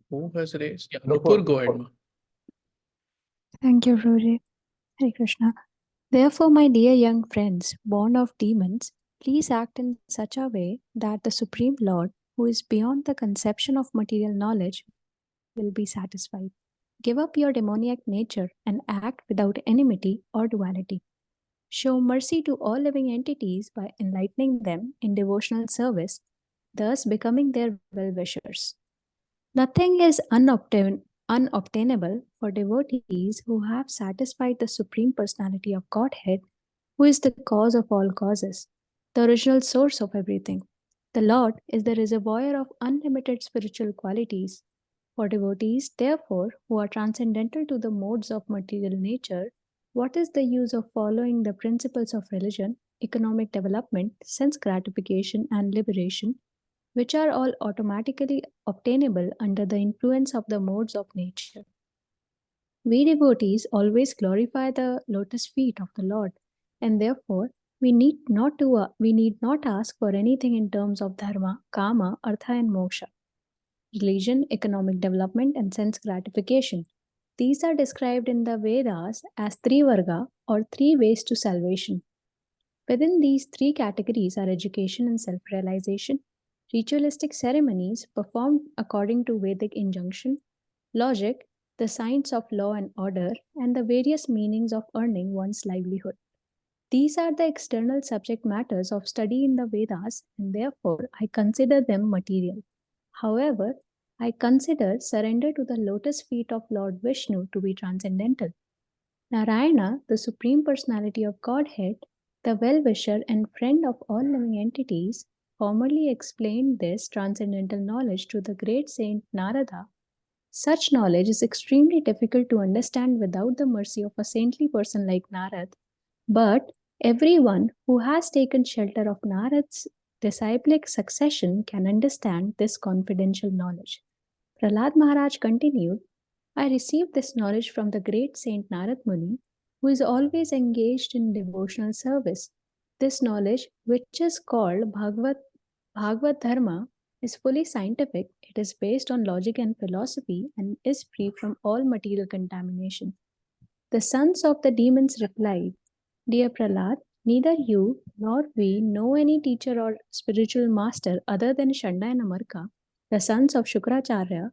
Who has raised? Yeah, Nupur, Nupur, go ahead, ma. Thank you, Rory. Hare Krishna. Therefore, my dear young friends, born of demons, please act in such a way that the Supreme Lord, who is beyond the conception of material knowledge, will be satisfied. Give up your demoniac nature and act without enmity or duality. Show mercy to all living entities by enlightening them in devotional service, thus becoming their well wishers. Nothing is unobtainable for devotees who have satisfied the Supreme Personality of Godhead, who is the cause of all causes, the original source of everything. The Lord is the reservoir of unlimited spiritual qualities. For devotees, therefore, who are transcendental to the modes of material nature, what is the use of following the principles of religion, economic development, sense gratification, and liberation, which are all automatically obtainable under the influence of the modes of nature? We devotees always glorify the lotus feet of the Lord, and therefore we need not ask for anything in terms of dharma, kama, artha, and moksha, religion, economic development, and sense gratification. These are described in the Vedas as three varga or three ways to salvation. Within these three categories are education and self realization, ritualistic ceremonies performed according to Vedic injunction, logic, the science of law and order, and the various meanings of earning one's livelihood. These are the external subject matters of study in the Vedas, and therefore I consider them material. However, I consider surrender to the lotus feet of Lord Vishnu to be transcendental. Narayana, the Supreme Personality of Godhead, the well wisher and friend of all living entities, formerly explained this transcendental knowledge to the great saint Narada. Such knowledge is extremely difficult to understand without the mercy of a saintly person like Narad, but everyone who has taken shelter of Narad's disciplic succession can understand this confidential knowledge. Prahlad Maharaj continued, I received this knowledge from the great Saint Narad Muni, who is always engaged in devotional service. This knowledge, which is called Bhagavad Dharma, is fully scientific. It is based on logic and philosophy and is free from all material contamination. The sons of the demons replied, Dear Prahlad, neither you nor we know any teacher or spiritual master other than Shanda and Amarka, the sons of Shukracharya.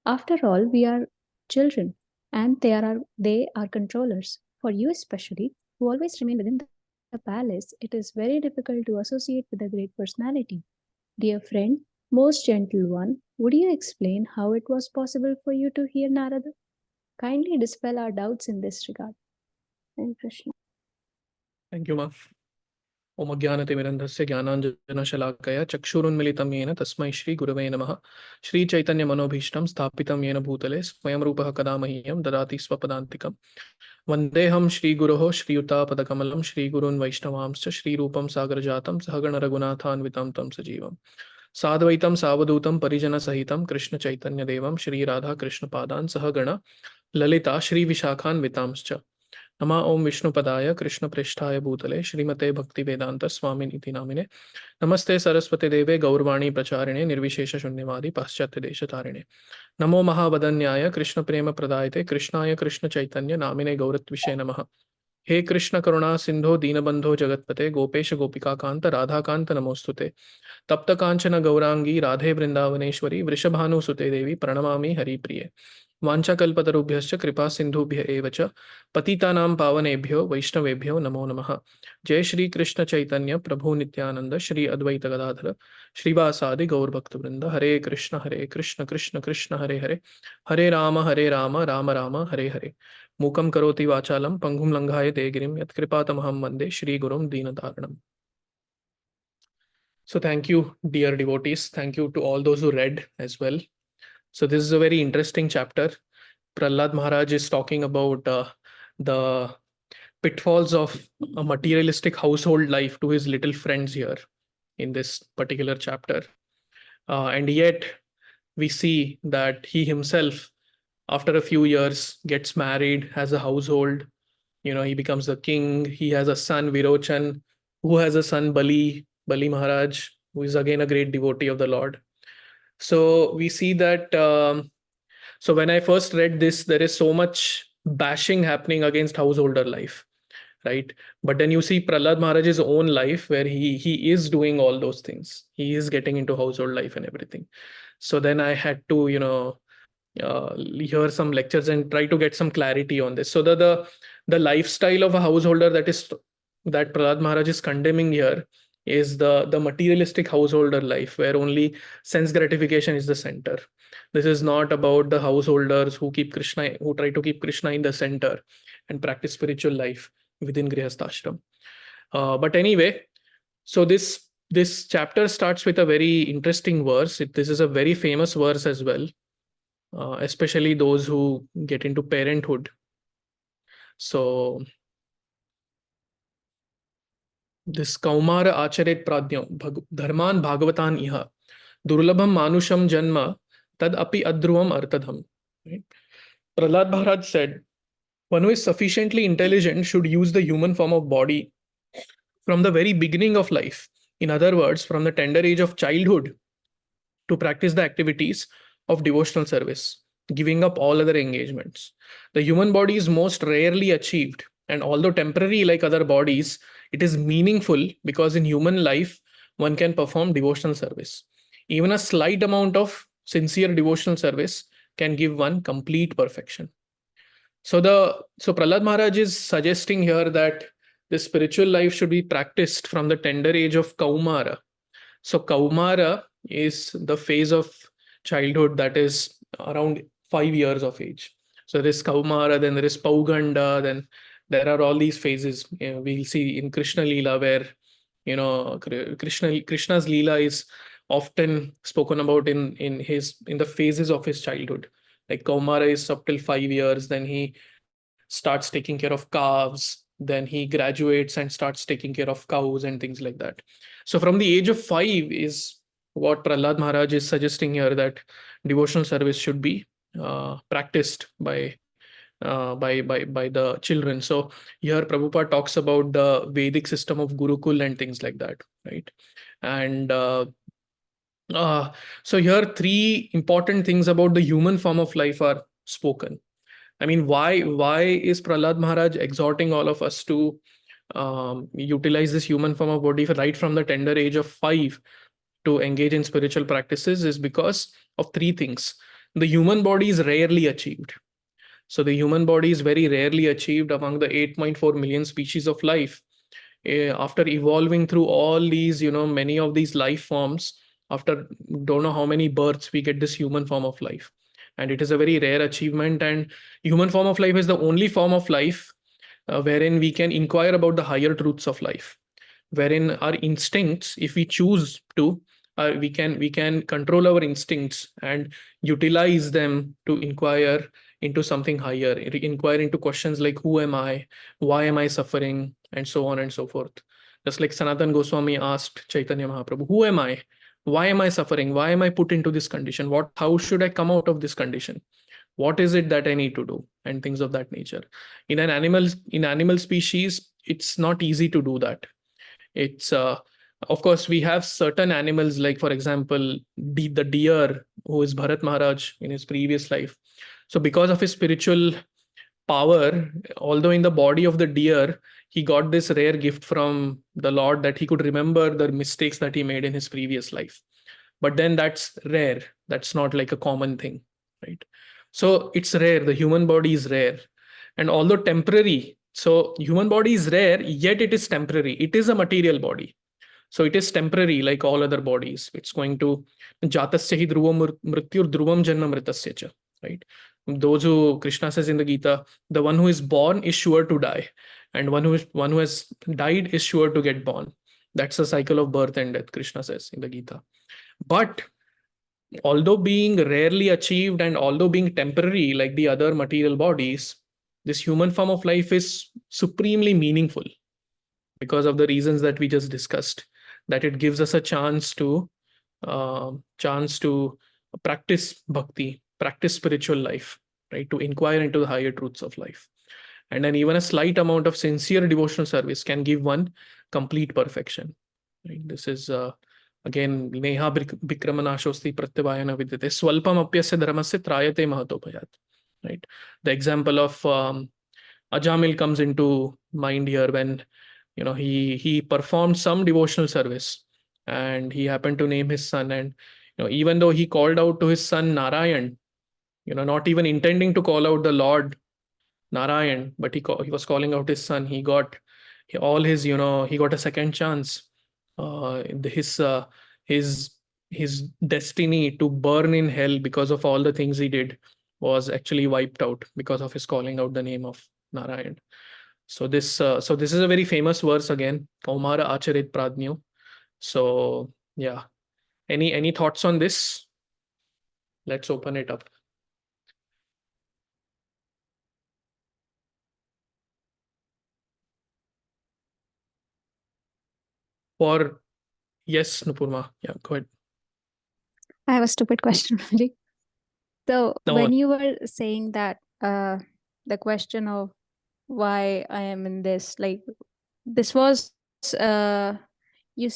After all, we are children, and they are controllers. For you especially, who always remain within the palace, it is very difficult to associate with the great personality. Dear friend, most gentle one, would you explain how it was possible for you to hear Narada? Kindly dispel our doubts in this regard. Hare Krishna. Thank you, ma. Om Ajnanatimirandhasya Jnananjana Chakshurunmilitam Yena Tasmai Shri Gurave Namaha Shri Chaitanya Manobhishtam Sthapitam Yena Bhutale Swayam Rupaha Kadamahyam Dadati Swapadantikam Vandeham Shri Guroho Shri Yuta Padakamalam Shri Gurun Vaishnavamscha Shri Rupam Sagarjatam Sahagana Raghunathan Vitam Tam Sajivam Sadvaitam Savadutam Parijana Sahitam Krishna Chaitanya Devam Shri Radha Krishna Padan Sahagana Lalita Shri Vishakhan Vitamscha Nama Om Vishnu Padaya Krishna Prishtaya Bhutale Shrimate Bhakti Vedanta Swami Niti Namine Namaste Saraswati Deve Gaurvani Pracharine Nirvishesha Shunyavadi Paschatya Desha Tarine Namo Mahavadanyaya Krishna Prema Pradayate Krishnaya Krishna Chaitanya Namine Gauratvishe Namaha हे कृष्ण करुणा सिंधो दीनबंधो जगतपते गोपेश गोपिका कांत राधा कांत नमोस्तुते तप्त कांचन गौरांगी राधे वृंदावनेश्वरी वृषभानुसुते देवी प्रणमामि हरिप्रिये वाञ्छाकल्पतरुभ्यश्च कृपा सिन्धुभ्य एव च पतितानां पावनेभ्यो वैष्णवेभ्यो नमो नमः जय श्री कृष्ण चैतन्य प्रभु नित्यानंद श्री अद्वैत गदाधर श्रीवासादि गौरभक्तवृंद हरे कृष्ण कृष्ण कृष्ण हरे हरे हरे राम राम राम हरे हरे मूकं करोति वाचालं पंगुं लंघायते गिरिं यत्कृपातमहं वन्दे श्रीगुरुं दीनतारिणम्. So thank you, dear devotees. Thank you to all those who read as well. So this is a very interesting chapter. Prahlad Maharaj is talking about the pitfalls of a materialistic household life to his little friends here in this particular chapter. And yet we see that he himself, after a few years, gets married, has a household. He becomes the king. He has a son, Virochan, who has a son, Bali Maharaj, who is again a great devotee of the Lord. So we see that. So when I first read this, there is so much bashing happening against householder life, right? But then you see Prahlad Maharaj's own life where he is doing all those things. He is getting into household life and everything. So then I had to, hear some lectures and try to get some clarity on this. So the lifestyle of a householder that Prahlad Maharaj is condemning here is the materialistic householder life where only sense gratification is the center. This is not about the householders who try to keep Krishna in the center and practice spiritual life within Grihastha. But anyway, so this chapter starts with a very interesting verse. This is a very famous verse as well, especially those who get into parenthood. So this Kaumara Acharet Pradnyo Dharman Bhagavatan Iha Durlabham Manusham Janma Tad Api Adruvam Artadham. Right? Prahlad Maharaj said, one who is sufficiently intelligent should use the human form of body from the very beginning of life. In other words, from the tender age of childhood to practice the activities of devotional service, giving up all other engagements. The human body is most rarely achieved, and although temporary like other bodies, it is meaningful because in human life, one can perform devotional service. Even a slight amount of sincere devotional service can give one complete perfection. So Prahlad Maharaj is suggesting here that the spiritual life should be practiced from the tender age of Kaumara. So Kaumara is the phase of childhood that is around 5 years of age. So there is Kaumara, then there is Pauganda, then there are all these phases. We'll see in Krishna Leela where Krishna's Leela is often spoken about in the phases of his childhood. Like Kaumara is up till 5 years, then he starts taking care of calves, then he graduates and starts taking care of cows and things like that. So from the age of 5 is what Prahlad Maharaj is suggesting here, that devotional service should be practiced by the children. So here Prabhupada talks about the Vedic system of Gurukul and things like that, right? And so here three important things about the human form of life are spoken. I mean, why is Prahlad Maharaj exhorting all of us to utilize this human form of body right from the tender age of 5 to engage in spiritual practices? Is because of three things. The human body is rarely achieved. So the human body is very rarely achieved among the 8.4 million species of life. After evolving through all these, many of these life forms, after don't know how many births, we get this human form of life. And it is a very rare achievement. And human form of life is the only form of life wherein we can inquire about the higher truths of life, wherein our instincts, if we choose to, we can control our instincts and utilize them to inquire into something higher, inquire into questions like who am I, why am I suffering, and so on and so forth. Just like Sanatan Goswami asked Chaitanya Mahaprabhu, who am I, why am I suffering, why am I put into this condition, how should I come out of this condition, what is it that I need to do, and things of that nature. In animal species, it's not easy to do that. It's of course we have certain animals, like for example the deer, who is Bharat Maharaj in his previous life. So because of his spiritual power, although in the body of the deer, he got this rare gift from the Lord that he could remember the mistakes that he made in his previous life. But then that's rare. That's not like a common thing, right? So it's rare. The human body is rare. And although temporary, so human body is rare, yet it is temporary. It is a material body. So it is temporary like all other bodies. It's going to jatasya hi dhruvam mrityur dhruvam janma mritasya cha, right? Those who Krishna says in the Gita, the one who is born is sure to die, and one who has died is sure to get born. That's the cycle of birth and death, Krishna says in the Gita. But although being rarely achieved and although being temporary like the other material bodies, this human form of life is supremely meaningful because of the reasons that we just discussed, that it gives us a chance to practice bhakti, practice spiritual life, right? To inquire into the higher truths of life. And then even a slight amount of sincere devotional service can give one complete perfection. Right? This is again, neha bikramanaሾsti pratyavayana vidyate swalpam apyasya dharmasya trayate mahato bhayat. Right. The example of Ajamil comes into mind here when he performed some devotional service and he happened to name his son, and even though he called out to his son Narayan, not even intending to call out the Lord Narayan, but he was calling out his son. He got all his, he got a second chance. His his his destiny to burn in hell because of all the things he did was actually wiped out because of his calling out the name of Narayan. So this is a very famous verse again. Kaumara acharit pradnyo. So yeah, any thoughts on this? Let's open it up. Or yes, Nupurma. Yeah, go ahead. I have a stupid question, really. So No, when you were saying that the question of why I am in this, like this was you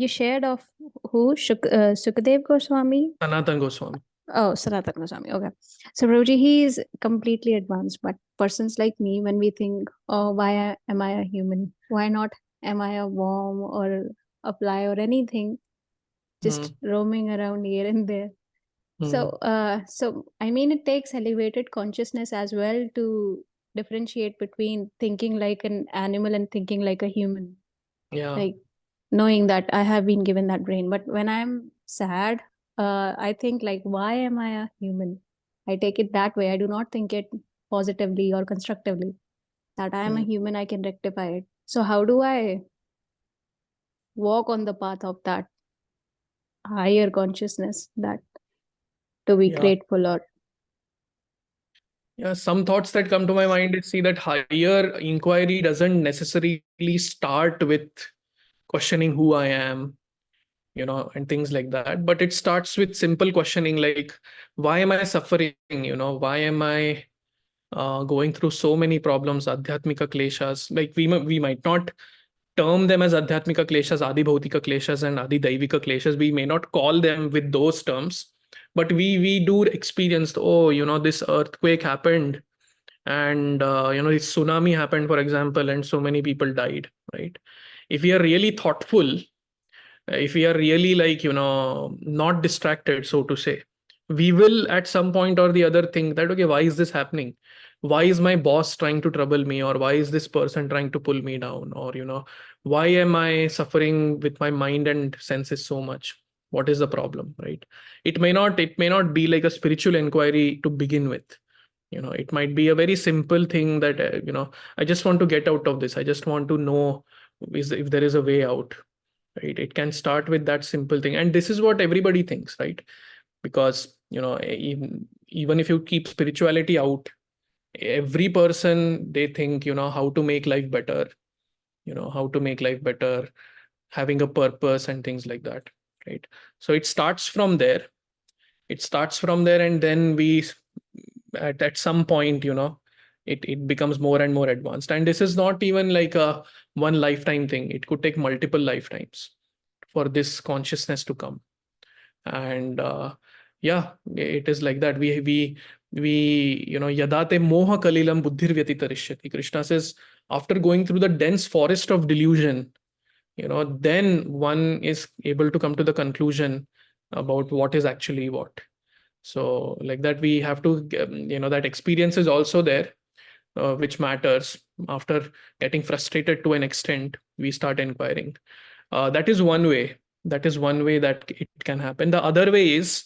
shared of who Sukadev Goswami. Sanatan Goswami. Oh, Sanatan Goswami. Okay. So Roji, he is completely advanced, but persons like me, when we think, oh, am I a human? Why not am I a worm or a fly or anything, just roaming around here and there? So, so I mean, it takes elevated consciousness as well to differentiate between thinking like an animal and thinking like a human. Yeah. Like knowing that I have been given that brain. But when I'm sad, I think like, why am I a human? I take it that way. I do not think it positively or constructively. That I am a human, I can rectify it. So how do I walk on the path of that higher consciousness, that to be grateful or Yeah, some thoughts that come to my mind is, see, that higher inquiry doesn't necessarily start with questioning who I am, and things like that. But it starts with simple questioning like, why am I suffering? Why am I going through so many problems, adhyatmika kleshas? Like we might not term them as adhyatmika kleshas, adi bhautika kleshas, and adi daivika kleshas. We may not call them with those terms, but we do experience, oh, this earthquake happened, and this tsunami happened, for example, and so many people died, right? If we are really thoughtful, if we are really, like, not distracted, so to say, we will at some point or the other think that, okay, why is this happening? Why is my boss trying to trouble me? Or why is this person trying to pull me down? Or why am I suffering with my mind and senses so much? What is the problem, right? It may not be like a spiritual inquiry to begin with. It might be a very simple thing that, I just want to get out of this. I just want to know if there is a way out, right? It can start with that simple thing, and this is what everybody thinks, right? Because even if you keep spirituality out, every person, they think, how to make life better, how to make life better, having a purpose and things like that, right? So it starts from there. And then we, at some point, it becomes more and more advanced, and this is not even like a one lifetime thing. It could take multiple lifetimes for this consciousness to come. And yeah, it is like that. We yadate moha kalilam buddhir vyatitarishyati. Krishna says, after going through the dense forest of delusion, then one is able to come to the conclusion about what is actually what. So like that, we have to, that experience is also there, which matters. After getting frustrated to an extent, we start inquiring. That is one way. That is one way that it can happen. The other way is,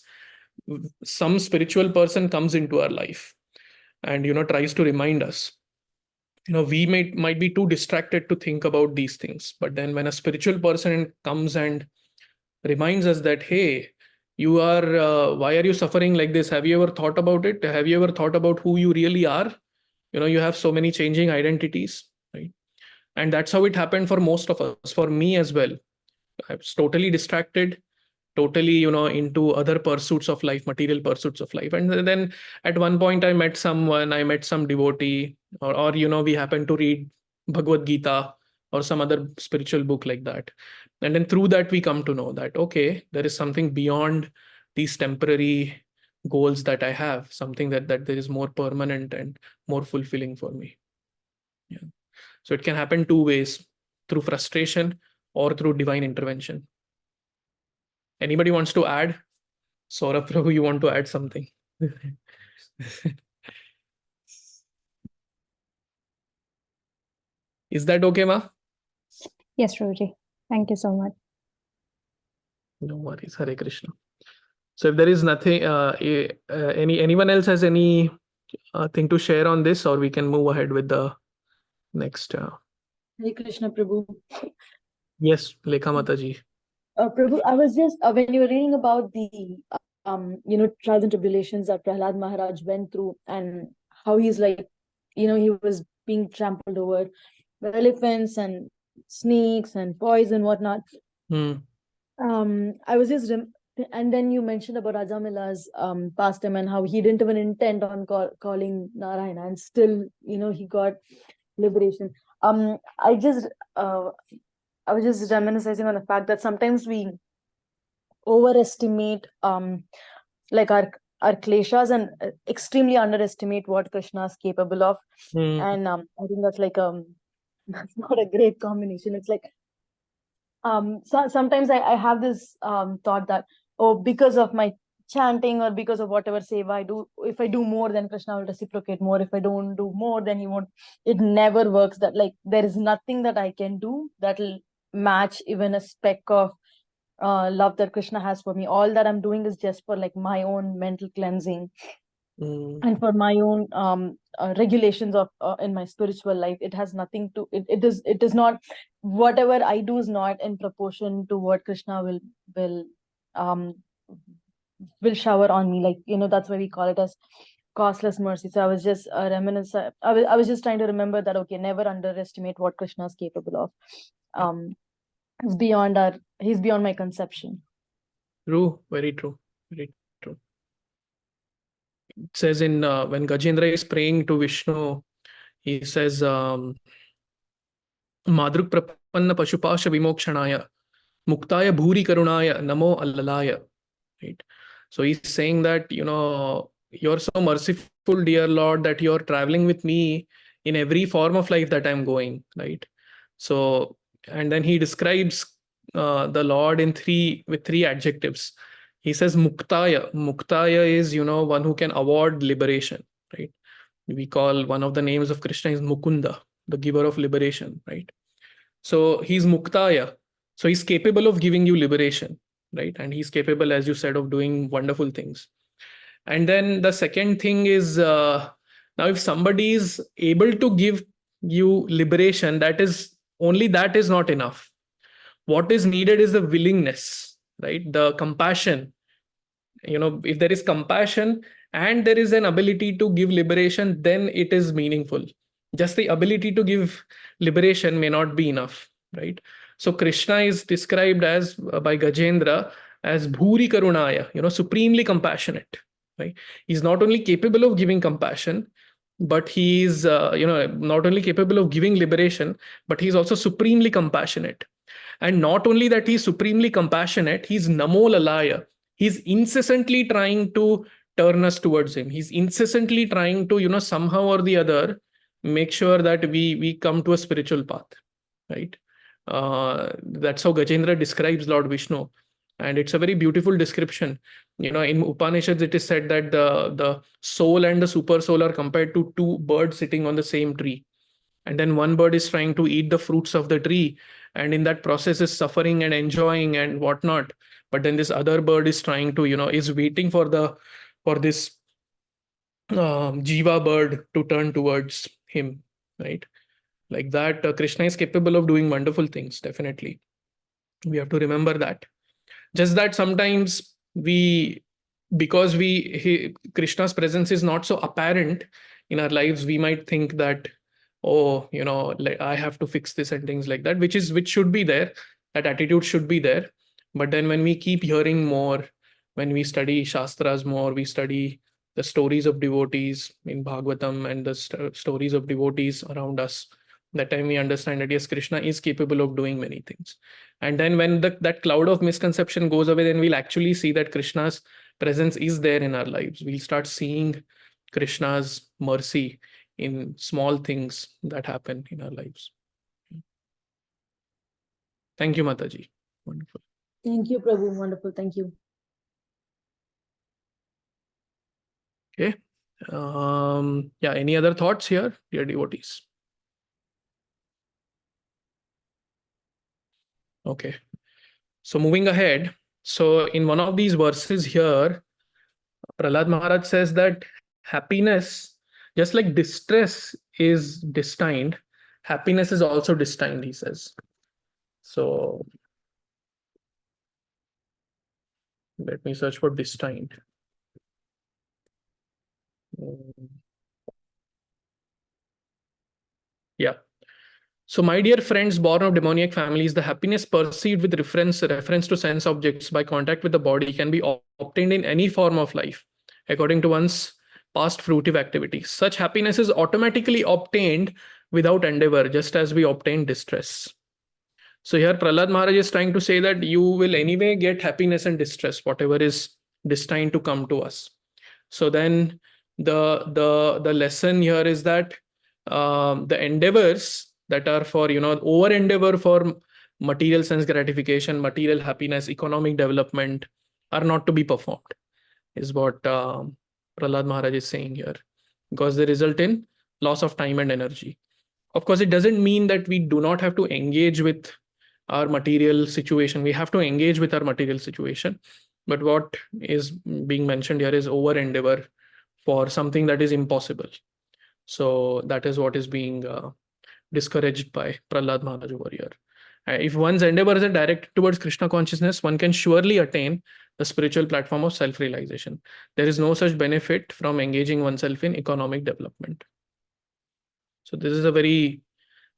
some spiritual person comes into our life and tries to remind us. We might be too distracted to think about these things, but then when a spiritual person comes and reminds us that, hey, you are why are you suffering like this? Have you ever thought about it? Have you ever thought about who you really are? You have so many changing identities, right? And that's how it happened for most of us, for me as well. I was totally distracted, totally into other pursuits of life, material pursuits of life. And then at one point, I met some devotee, or we happened to read Bhagavad Gita or some other spiritual book like that. And then through that, we come to know that, okay, there is something beyond these temporary goals that I have, something that there is more permanent and more fulfilling for me. Yeah. So it can happen two ways, through frustration or through divine intervention. Anybody wants to add? Saurabh Prabhu, you want to add something? Is that okay, Ma? Yes, Prabhuji. Thank you so much. No worries. Hare Krishna. So if there is nothing, anyone else has any thing to share on this, or we can move ahead with the next. Hare Krishna, Prabhu. Yes, Lekha Mataji. Prabhu, I was just when you were reading about the trials and tribulations that Prahlad Maharaj went through, and how he's like, he was being trampled over by elephants and snakes and poison, whatnot. I was just and then you mentioned about Ajamila's pastime and how he didn't even intend on calling Narayana, and still, he got liberation. I was just reminiscing on the fact that sometimes we overestimate like our kleshas and extremely underestimate what Krishna is capable of. And I think that's like that's not a great combination. It's like so sometimes I have this thought that, oh, because of my chanting or because of whatever seva I do, if I do more, then Krishna will reciprocate more. If I don't do more, then he won't. It never works. That like there is nothing that I can do that will match even a speck of love that Krishna has for me. All that I'm doing is just for like my own mental cleansing and for my own regulations of in my spiritual life. It has nothing to it is not, whatever I do is not in proportion to what Krishna will shower on me. Like, that's why we call it as costless mercy. So I was just reminiscing. I was just trying to remember that, okay, never underestimate what Krishna is capable of. He's beyond my conception. True, very true, very true. It says in when Gajendra is praying to Vishnu, he says, Madruk Prapanna Pashupasha Vimokshanaya Muktaya Bhuri Karunaya Namo Allalaya. Right. So he's saying that, you're so merciful, dear Lord, that you're traveling with me in every form of life that I'm going. Right. So, and then he describes the Lord with three adjectives. He says Muktaya. Muktaya is, one who can award liberation. Right. We call one of the names of Krishna is Mukunda, the giver of liberation. Right. So he's Muktaya. So he's capable of giving you liberation. Right. And he's capable, as you said, of doing wonderful things. And then the second thing is, now if somebody is able to give you liberation, that is not enough. What is needed is the willingness, right? The compassion. If there is compassion and there is an ability to give liberation, then it is meaningful. Just the ability to give liberation may not be enough, right? So Krishna is described as by Gajendra as Bhuri Karunaya, supremely compassionate, right? He's not only capable of giving compassion, but he's not only capable of giving liberation, but he's also supremely compassionate. And not only that, he's supremely compassionate, he's Namo Lalaya. He's incessantly trying to turn us towards him. He's incessantly trying to, somehow or the other, make sure that we come to a spiritual path, right? That's how Gajendra describes Lord Vishnu. And it's a very beautiful description. In Upanishads, it is said that the soul and the super soul are compared to two birds sitting on the same tree. And then one bird is trying to eat the fruits of the tree, and in that process is suffering and enjoying and whatnot. But then this other bird is trying to, is waiting for this Jiva bird to turn towards him, right? Like that, Krishna is capable of doing wonderful things, definitely. We have to remember that. Just that sometimes because Krishna's presence is not so apparent in our lives, we might think that, oh, like I have to fix this and things like that, which should be there. That attitude should be there. But then when we keep hearing more, when we study Shastras more, we study the stories of devotees in Bhagavatam and the stories of devotees around us, That time we understand that yes, Krishna is capable of doing many things. And then when that cloud of misconception goes away, then we'll actually see that Krishna's presence is there in our lives. We'll start seeing Krishna's mercy in small things that happen in our lives. Thank you, Mataji. Wonderful. Thank you, Prabhu. Wonderful. Thank you. Okay. Yeah, any other thoughts here, dear devotees? Okay. So moving ahead. So in one of these verses here, Prahlad Maharaj says that happiness, just like distress is destined, happiness is also destined, he says. So let me search for destined. Yeah. So my dear friends born of demoniac families, the happiness perceived with reference to sense objects by contact with the body can be obtained in any form of life, according to one's past fruitive activities. Such happiness is automatically obtained without endeavor, just as we obtain distress. So here Prahlad Maharaj is trying to say that you will anyway get happiness and distress, whatever is destined to come to us. So then the lesson here is that the endeavors that are for, over endeavor for material sense gratification, material happiness, economic development are not to be performed, is what Prahlad Maharaj is saying here, because they result in loss of time and energy. Of course, it doesn't mean that we do not have to engage with our material situation. We have to engage with our material situation. But what is being mentioned here is over endeavor for something that is impossible. So that is what is being discouraged by Prahlad Maharaj over here. If one's endeavor is directed towards Krishna consciousness, one can surely attain the spiritual platform of self-realization. There is no such benefit from engaging oneself in economic development. So this is a very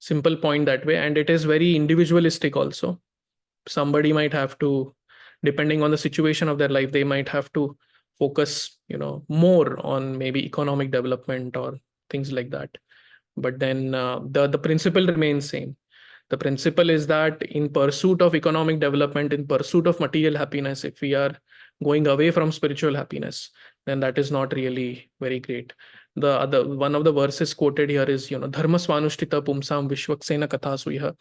simple point that way, and it is very individualistic also. Somebody might have to, depending on the situation of their life, they might have to focus, more on maybe economic development or things like that. But then the principle remains same. The principle is that in pursuit of economic development, in pursuit of material happiness, if we are going away from spiritual happiness, then that is not really very great. The other one of the verses quoted here is, dharma svanushtita pumsam vishwaksena kathasuya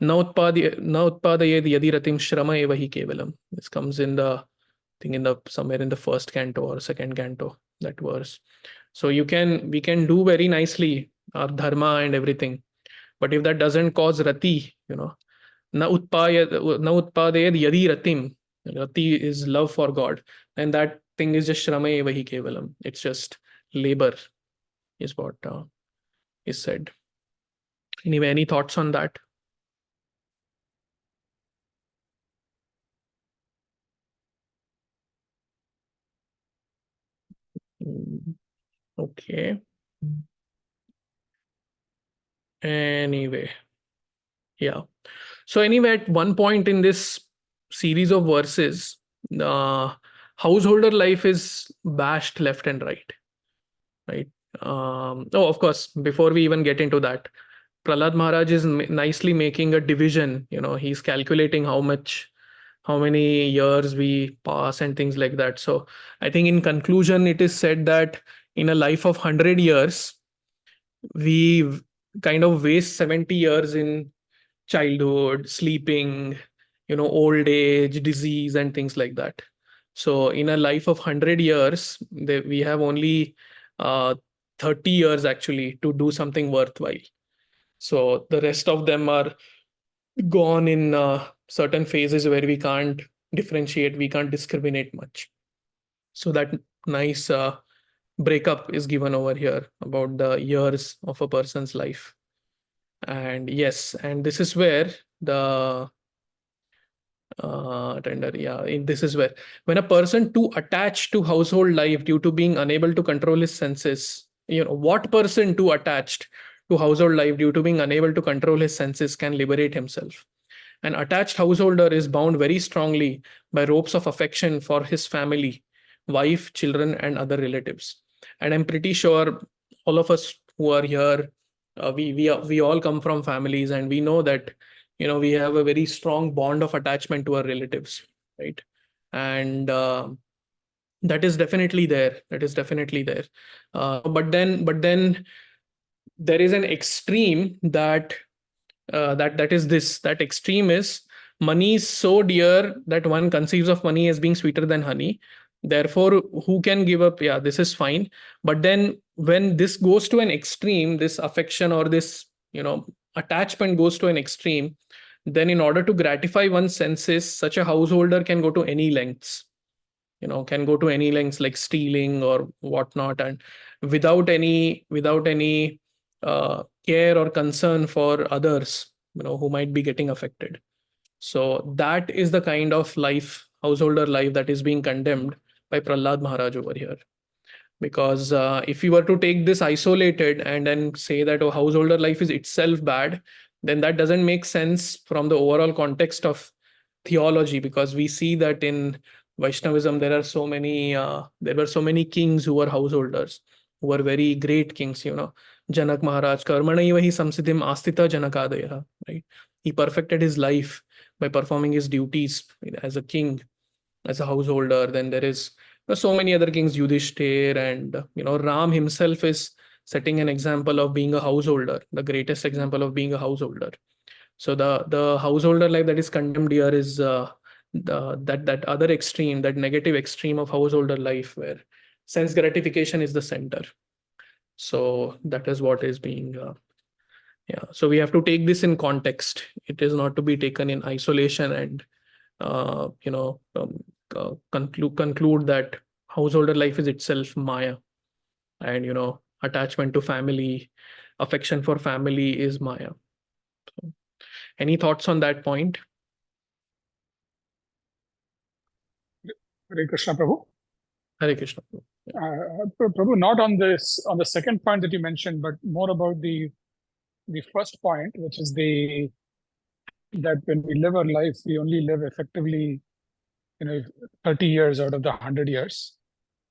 na utpadayed yadi ratim shrama eva hi kevalam. This comes in the thing somewhere in the first canto or second canto, that verse. So we can do very nicely our dharma and everything, but if that doesn't cause rati, na utpadayed yadi ratim, rati is love for God, and that thing is just shrama eva hi kevalam. It's just labor, is what is said. Anyway, any thoughts on that? Okay. Anyway, yeah. So anyway, at one point in this series of verses, householder life is bashed left and right. Of course, before we even get into that, Prahlad Maharaj is nicely making a division. He's calculating how many years we pass and things like that. So I think in conclusion, it is said that in a life of 100 years, we kind of waste 70 years in childhood, sleeping, old age, disease, and things like that. So in a life of 100 years, we have only 30 years actually to do something worthwhile. So the rest of them are gone in certain phases where we can't differentiate, we can't discriminate much. So that nice breakup is given over here about the years of a person's life. And yes, and this is where the this is where when a person too attached to household life due to being unable to control his senses, what person too attached to household life due to being unable to control his senses can liberate himself? An attached householder is bound very strongly by ropes of affection for his family, wife, children, and other relatives. And I'm pretty sure all of us who are here we all come from families, and we know that, we have a very strong bond of attachment to our relatives, right? And that is definitely there. That is definitely there. But then there is an extreme that is this. That extreme is money is so dear that one conceives of money as being sweeter than honey. Therefore, who can give up? Yeah, this is fine. But then when this goes to an extreme, this affection or this, attachment goes to an extreme, then in order to gratify one's senses, such a householder can go to any lengths, can go to any lengths like stealing or whatnot, and without any care or concern for others, who might be getting affected. So that is the kind of householder life, that is being condemned by Prahlad Maharaj over here. Because if you were to take this isolated and then say that, oh, householder life is itself bad, then that doesn't make sense from the overall context of theology. Because we see that in Vaishnavism there were so many kings who were householders, who were very great kings. Janak Maharaj, karmanaivahi samsiddhim astita janakadaya, right? He perfected his life by performing his duties as a king, as a householder. Then there's so many other kings, Yudhishthir, and Ram himself is setting an example of being a householder, the greatest example of being a householder. So the householder life that is condemned here is that other extreme, that negative extreme of householder life, where sense gratification is the center. So that is what is being so we have to take this in context. It is not to be taken in isolation and conclude that householder life is itself Maya, and attachment to family, affection for family is Maya. So, any thoughts on that point? Hare Krishna, Prabhu. Hare Krishna. Prabhu, not on the second point that you mentioned, but more about the first point, which is that when we live our life, we only live effectively, 30 years out of the 100 years.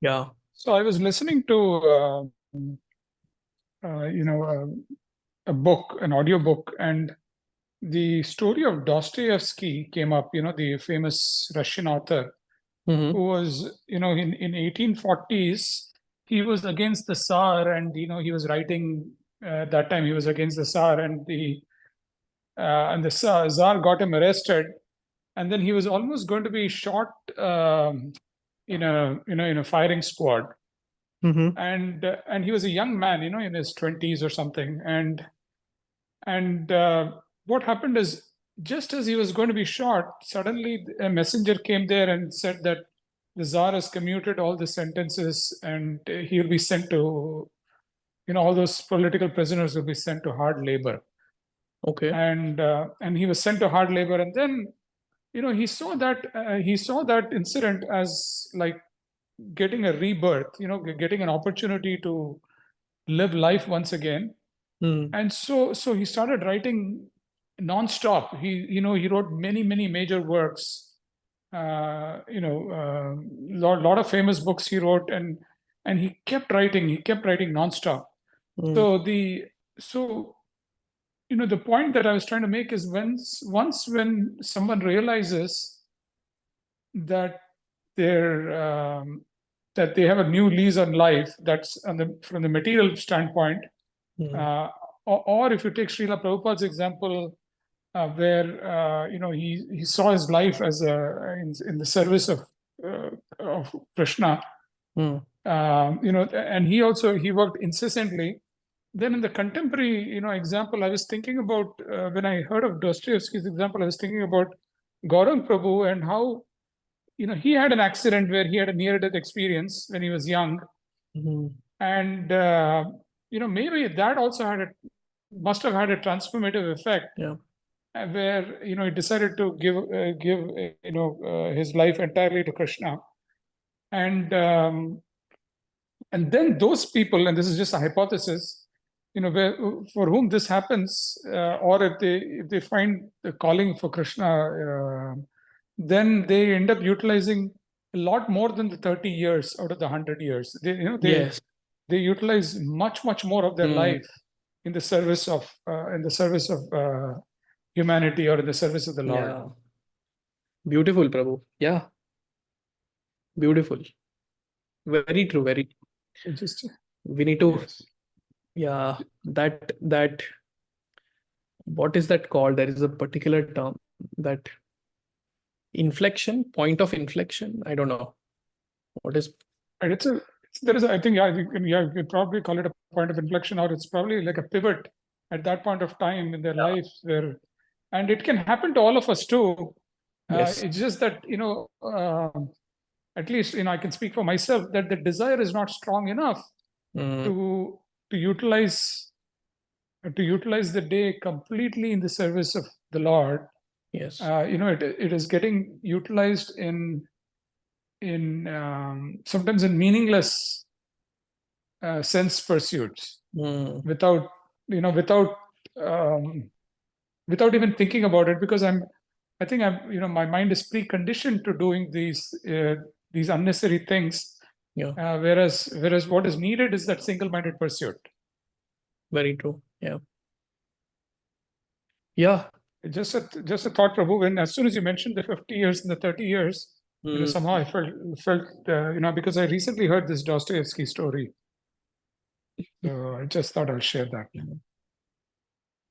Yeah. So I was listening to, a book, an audio book, and the story of Dostoevsky came up, the famous Russian author, Mhm. who was, in 1840s, he was against the Tsar, and, he was writing, at that time he was against the Tsar, and the Tsar got him arrested, and then he was almost going to be shot in a firing squad. Mhm. And he was a young man, in his 20s or something. And what happened is, just as he was going to be shot, suddenly a messenger came there and said that the Tsar has commuted all the sentences, and he'll be sent to, all those political prisoners will be sent to hard labor. Okay. And he was sent to hard labor, and then, he saw that incident as like getting a rebirth, getting an opportunity to live life once again. Mm. And so he started writing nonstop. He wrote many major works. Lot of famous books he wrote, and he kept writing nonstop. Mm. So the point that I was trying to make is, when someone realizes that that they have a new lease on life, that's from the material standpoint, Mm. or if you take Srila Prabhupada's example, where he saw his life as in the service of Krishna, Mm. and he worked incessantly. Then in the contemporary example, I was thinking about, when I heard of Dostoevsky's example, I was thinking about Gaurang Prabhu, and how he had an accident where he had a near-death experience when he was young. Mhm. And maybe that also must have had a transformative effect. Yeah. Where he decided to give his life entirely to Krishna, and then those people, and this is just a hypothesis, for whom this happens, or if they find the calling for Krishna, then they end up utilizing a lot more than the 30 years out of the 100 years. Yes. They utilize much more of their life in the service of humanity, or in the service of the Lord. Yeah. Beautiful, Prabhu. Yeah. Beautiful. Very true. Very true. So just We need to, yes. yeah, that what is that called? There is a particular term, that inflection, point of inflection. I don't know. What is, And there is I think you could probably call it a point of inflection, or it's probably like a pivot at that point of time in their Yeah. life where, and it can happen to all of us too. yes. It's just that, at least, I can speak for myself, that the desire is not strong enough Mm, to utilize the day completely in the service of the Lord. yes. It is getting utilized in sometimes in meaningless sense pursuits, Mm, without without even thinking about it, because I think my mind is preconditioned to doing these unnecessary things. yeah. Whereas what is needed is that single-minded pursuit. Very true. Yeah. Yeah. Just a thought, Prabhu. When as soon as you mentioned the 50 years and the 30 years, Mm, somehow I felt because I recently heard this Dostoevsky story, so I just thought I'll share that.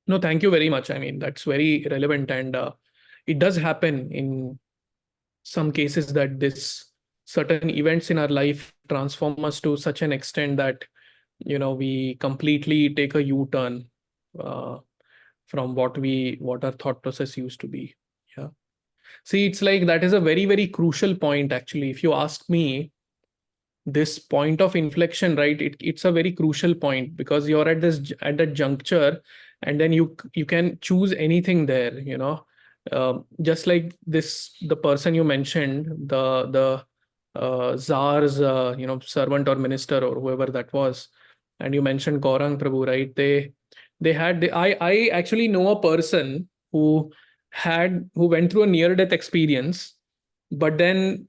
no, thank you very much. I mean, that's very relevant, and it does happen in some cases that this certain events in our life transform us to such an extent that we completely take a U-turn from what our thought process used to be. Yeah. See, it's like that is a very, very crucial point, actually. If you ask me, this point of inflection, right? It's a very crucial point, because you're at that juncture, and then you can choose anything there. Just like the person you mentioned, the czar's servant or minister or whoever that was, and you mentioned Gaurang Prabhu, right? I actually know a person who went through a near-death experience, but then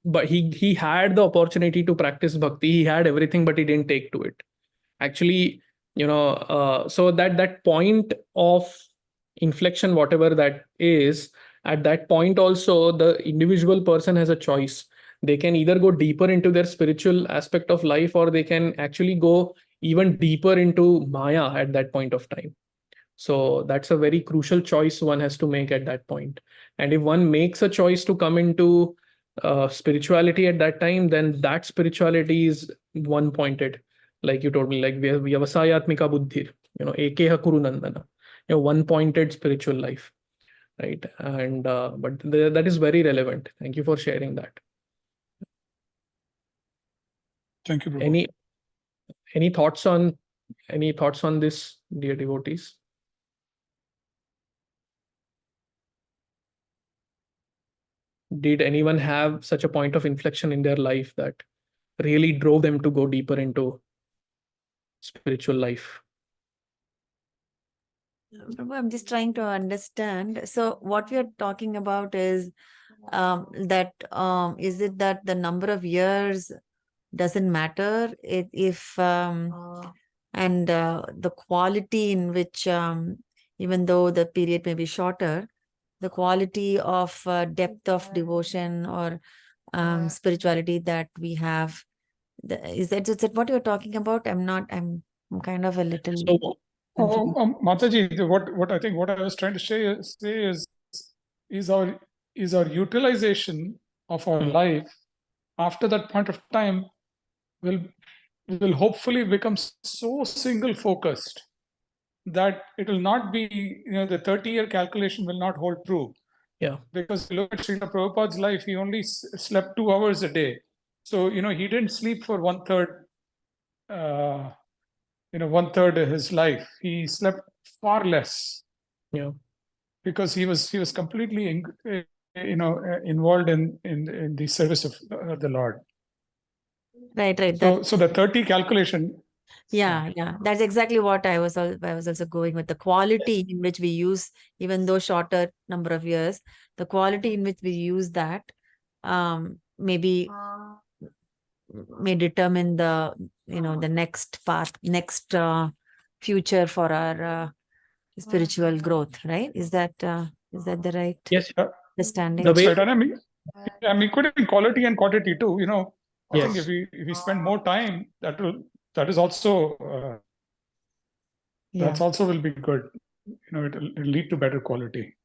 but he had the opportunity to practice bhakti. He had everything, but he didn't take to it. Actually, so that point of inflection, whatever that is, at that point also the individual person has a choice. They can either go deeper into their spiritual aspect of life, or they can actually go even deeper into Maya at that point of time. So that's a very crucial choice one has to make at that point. And if one makes a choice to come into spirituality at that time, then that spirituality is one pointed, like you told me, like vyavasayatmika buddhir, ekeha kuru nandana, one pointed spiritual life, right? And but that is very relevant. Thank you for sharing that. Thank you, Prabhu. Any thoughts on this, dear devotees? Did anyone have such a point of inflection in their life that really drove them to go deeper into spiritual life? Prabhu, I'm just trying to understand. So what we are talking about is that is it that the number of years doesn't matter if and the quality in which even though the period may be shorter, the quality of depth of devotion or spirituality that we have, is that what you're talking about? I'm kind of a little So, Mataji, what I think what I was trying to say is our utilization of our life after that point of time will hopefully become so single focused that it will not be, the 30-year calculation will not hold true. yeah, Because look at Srila Prabhupada's life, he only slept 2 hours a day. So, he didn't sleep for 1/3 1/3 of his life. He slept far less. yeah, Because he was completely involved in the service of the Lord. right. So the 30 calculation. Yeah, that's exactly what I was also going with, the quality in which we use, even though shorter number of years, the quality in which we use that maybe may determine the the next path, next future for our spiritual growth, right? Is that the right Yes, understanding? the That's way, right. And I'm equating quality and quantity too. I think yes. if we spend more time, that is also that's also will be good. It'll lead to better quality.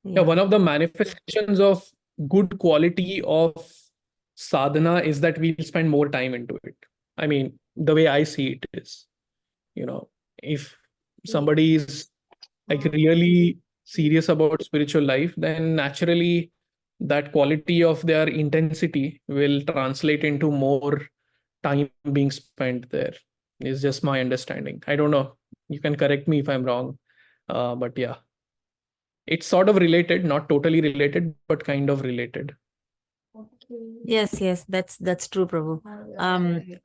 Yeah, one of the manifestations of good quality of sadhana is that we'll spend more time into it. I mean, the way I see it is, if somebody is like really serious about spiritual life, then naturally that quality of their intensity will translate into more time being spent there. Is just my understanding. I don't know. You can correct me if I'm wrong. But yeah, it's sort of related, not totally related, but kind of related. Yes, that's true, Prabhu.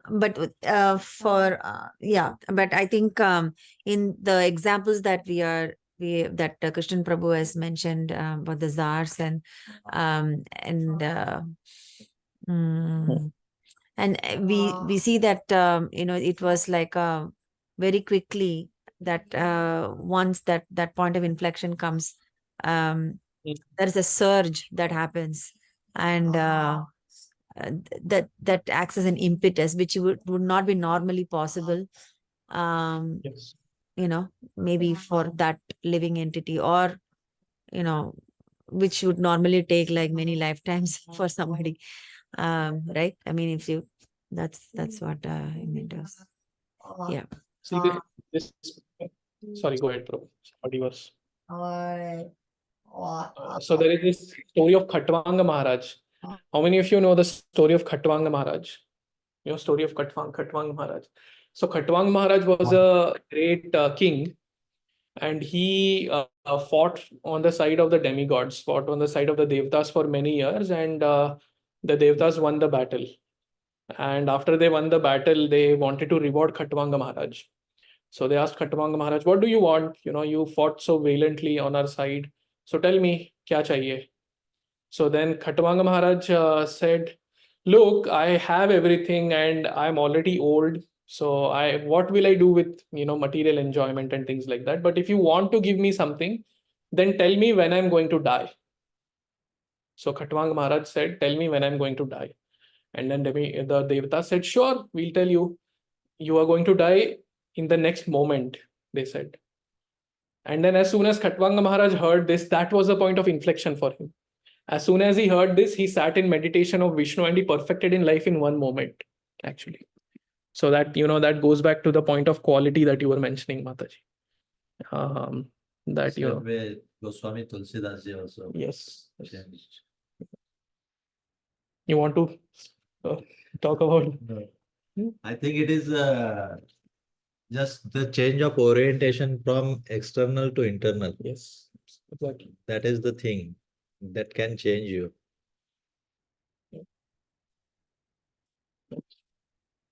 But but I think in the examples that Krishnan Prabhu has mentioned about the czars and we see that it was like very quickly that once that point of inflection comes, there is a surge that happens, and that acts as an impetus which would not be normally possible, Yes. maybe for that living entity, or which would normally take like many lifetimes for somebody, right? I mean, if you that's what I meant to say. Yeah. See this. Sorry, go ahead, bro. Somebody was. So there is this story of Khatwanga Maharaj. How many of you know the story of Khatwanga Maharaj? Story of Khatwanga Maharaj. So Khatwanga Maharaj was a great king, and he fought on the side of the demigods, fought on the side of the Devtas for many years, and the Devtas won the battle. And after they won the battle, they wanted to reward Khatwanga Maharaj. So they asked Khatwanga Maharaj, "What do you want? You fought so valiantly on our side. So tell me, kya chahiye?" So then Khatwanga Maharaj said, "Look, I have everything and I'm already old. So what will I do with material enjoyment and things like that? But if you want to give me something, then tell me when I'm going to die." So Khatwanga Maharaj said, "Tell me when I'm going to die." And then the Devata said, "Sure, we'll tell you. You are going to die in the next moment," they said. And then as soon as Khatwanga Maharaj heard this, that was a point of inflection for him. As soon as he heard this, he sat in meditation of Vishnu and he perfected in life in one moment, actually. So that, that goes back to the point of quality that you were mentioning, Mataji. That, Way Goswami Tulsidas ji also. Yes. changed. You want to talk about? No. I think it is just the change of orientation from external to internal. Yes, exactly. That is the thing that can change you.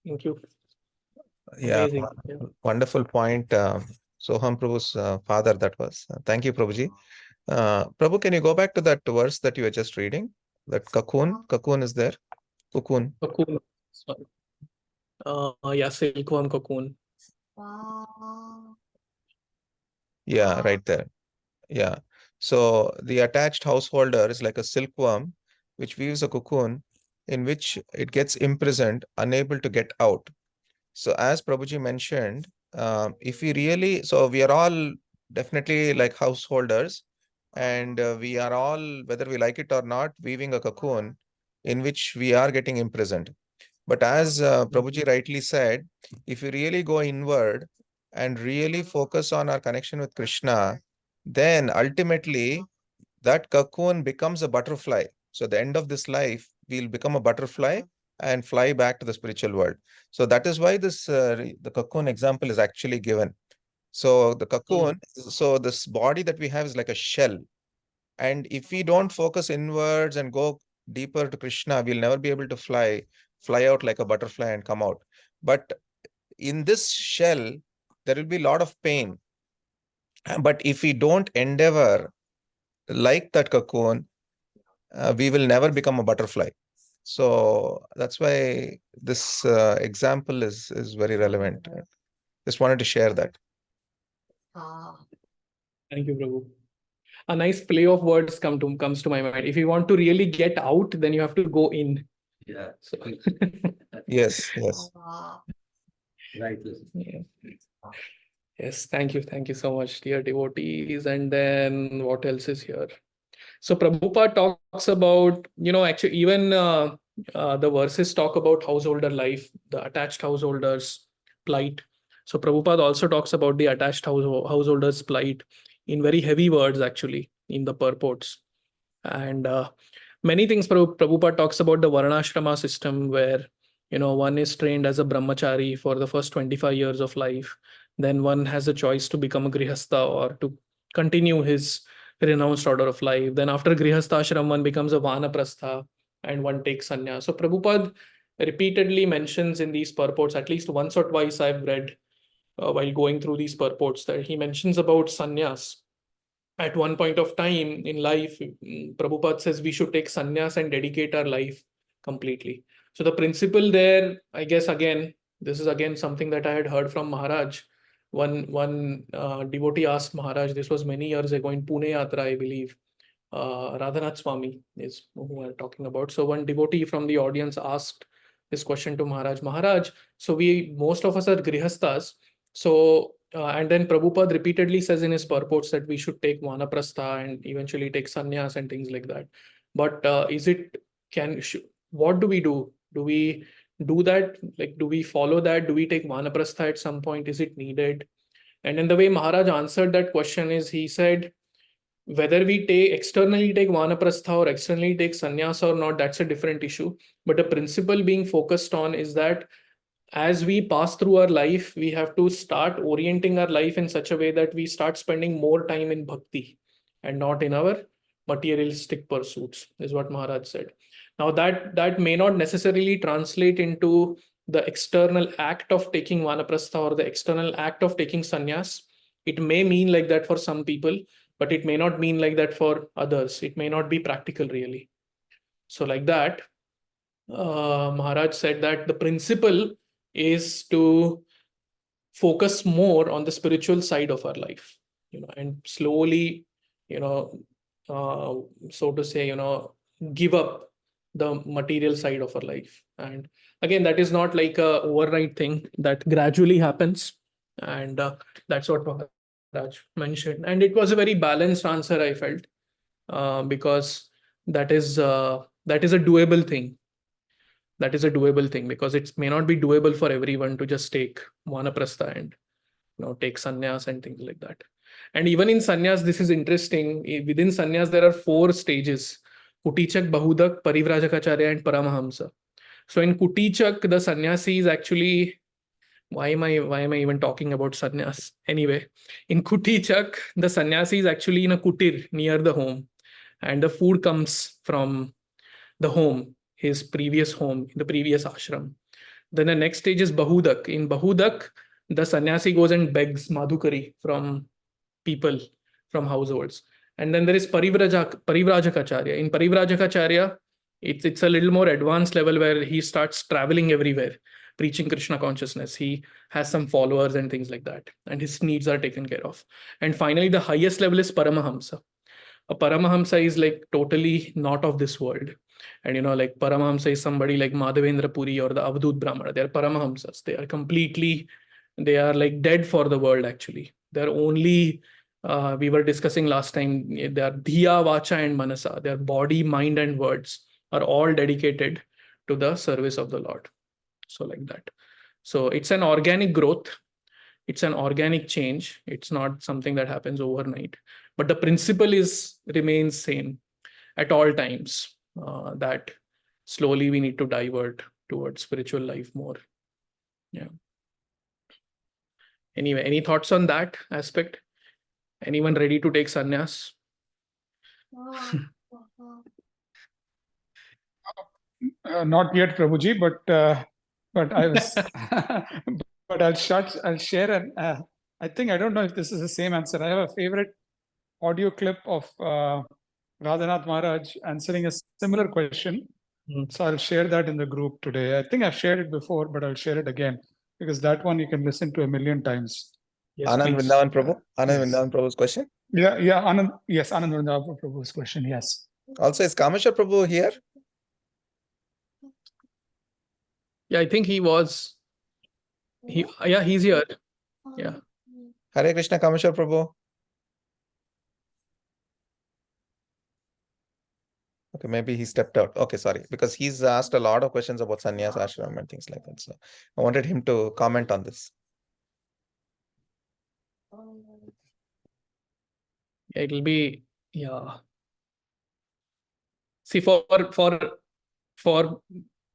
Thank you. Yeah, Amazing. Yeah. wonderful point. Soham Prabhu's father, that was. Thank you, Prabhuji. Prabhu, can you go back to that verse that you were just reading? That cocoon. Cocoon is there. Cocoon. Cocoon. Yeah, silkworm cocoon. Yeah, right there. Yeah. So the attached householder is like a silkworm which weaves a cocoon in which it gets imprisoned, unable to get out. So as Prabhuji mentioned, if we really, so we are all definitely like householders, and we are all, whether we like it or not, weaving a cocoon in which we are getting imprisoned. But as Prabhuji rightly said, if we really go inward and really focus on our connection with Krishna, then ultimately that cocoon becomes a butterfly. So at the end of this life, we'll become a butterfly and fly back to the spiritual world. So that is why this the cocoon example is actually given. So the cocoon, so this body that we have is like a shell. And if we don't focus inwards and go deeper to Krishna, we'll never be able to fly out like a butterfly and come out. But in this shell, there will be a lot of pain. But if we don't endeavor like that cocoon, we will never become a butterfly. So that's why this example is very relevant. Just wanted to share that. Thank you, Prabhu. A nice play of words comes to my mind. If you want to really get out, then you have to go in. Yeah. So Yes, yes. Right. yeah. Yes, thank you so much, dear devotees. And then what else is here? So Prabhupada talks about, actually even the verses talk about householder life, the attached householders' plight. So Prabhupada also talks about the attached householders' plight in very heavy words, actually, in the purports. And many things Prabhupada talks about the Varnashrama system, where one is trained as a brahmachari for the first 25 years of life. Then one has a choice to become a grihastha or to continue his renounced order of life. Then after grihastha ashram, one becomes a vanaprastha and one takes sannyas. So Prabhupada repeatedly mentions in these purports, at least once or twice I've read while going through these purports, that he mentions about sannyas. At one point of time in life, Prabhupada says we should take sannyas and dedicate our life completely. So the principle there, I guess, again, this is again something that I had heard from Maharaj. One devotee asked Maharaj, this was many years ago in Pune Yatra, I believe. Radhanath Swami is who I'm talking about. So one devotee from the audience asked this question to Maharaj. Maharaj, so most of us are grihasthas. So and then Prabhupada repeatedly says in his purports that we should take vanaprastha and eventually take sannyas and things like that. But what do we do? Do we do that? Like, do we follow that? Do we take vanaprastha at some point? Is it needed? And then the way Maharaj answered that question is, he said, whether we externally take vanaprastha or externally take sannyasa or not, that's a different issue. But the principle being focused on is that as we pass through our life, we have to start orienting our life in such a way that we start spending more time in bhakti and not in our materialistic pursuits, is what Maharaj said. Now that may not necessarily translate into the external act of taking vanaprastha or the external act of taking sannyas. It may mean like that for some people, but it may not mean like that for others. It may not be practical really. So like that, Maharaj said that the principle is to focus more on the spiritual side of our life, and slowly, so to say, give up the material side of our life. And again, that is not like a overnight thing, that gradually happens. And that's what Maharaj mentioned. And it was a very balanced answer, I felt, because that is a doable thing. That is a doable thing, because it may not be doable for everyone to just take vanaprastha and take sannyas and things like that. And even in sannyas, this is interesting. Within sannyas, there are 4 stages: Kutichak, Bahudak, Parivrajakacharya, and Paramahamsa. So in Kutichak, the sannyasi is actually, why am I even talking about sannyas? Anyway, in Kutichak, the sannyasi is actually in a kutir near the home, and the food comes from the home, his previous home, the previous ashram. Then the next stage is Bahudak. In Bahudak, the sannyasi goes and begs madhukari from people, from households. And then there is Parivrajakacharya. In Parivrajakacharya, it's a little more advanced level where he starts traveling everywhere, preaching Krishna consciousness. He has some followers and things like that, and his needs are taken care of. And finally, the highest level is Paramahamsa. A Paramahamsa is like totally not of this world. And like Paramahamsa is somebody like Madhavendra Puri or the Avadut Brahmana. They are Paramahamsas. They are like dead for the world actually. They're only, we were discussing last time, they are Dhiya, Vacha and Manasa. Their body, mind and words are all dedicated to the service of the Lord. So like that. So it's an organic growth. It's an organic change. It's not something that happens overnight. But the principle remains same at all times, that slowly we need to divert towards spiritual life more. Yeah. Anyway, any thoughts on that aspect? Anyone ready to take sannyas? Not yet, Prabhuji, but I was, but I'll share an. I think I don't know if this is the same answer. I have a favorite audio clip of Radhanath Maharaj answering a similar question. So I'll share that in the group today. I think I've shared it before, but I'll share it again because that one you can listen to 1,000,000 times. Yes, Anand please. Vrindavan Prabhu. Anand Yes. Vrindavan Prabhu's question. Yeah, yeah, Anand. Yes, Anand Vrindavan Prabhu's question. Yes. Also, is Kameshwar Prabhu here? Yeah, I think he's here. Yeah. Hare Krishna, Kameshwar Prabhu. Okay, maybe he stepped out. Okay, sorry, because he's asked a lot of questions about sannyas ashram and things like that. So I wanted him to comment on this. It'll be, yeah. See, for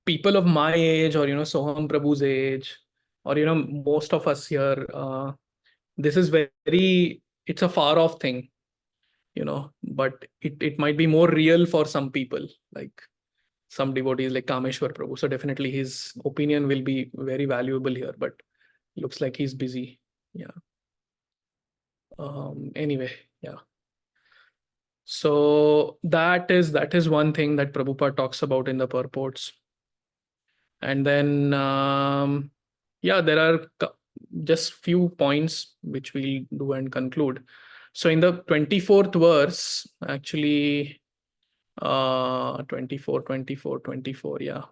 people of my age, or Soham Prabhu's age, or most of us here, this is it's a far off thing, but it might be more real for some people, like some devotees like Kameshwar Prabhu. So definitely his opinion will be very valuable here, but looks like he's busy. Yeah. Anyway, yeah. So that is one thing that Prabhupada talks about in the purports. And then, yeah, there are just few points which we'll do and conclude. So in the 24th verse, actually, 24, yeah.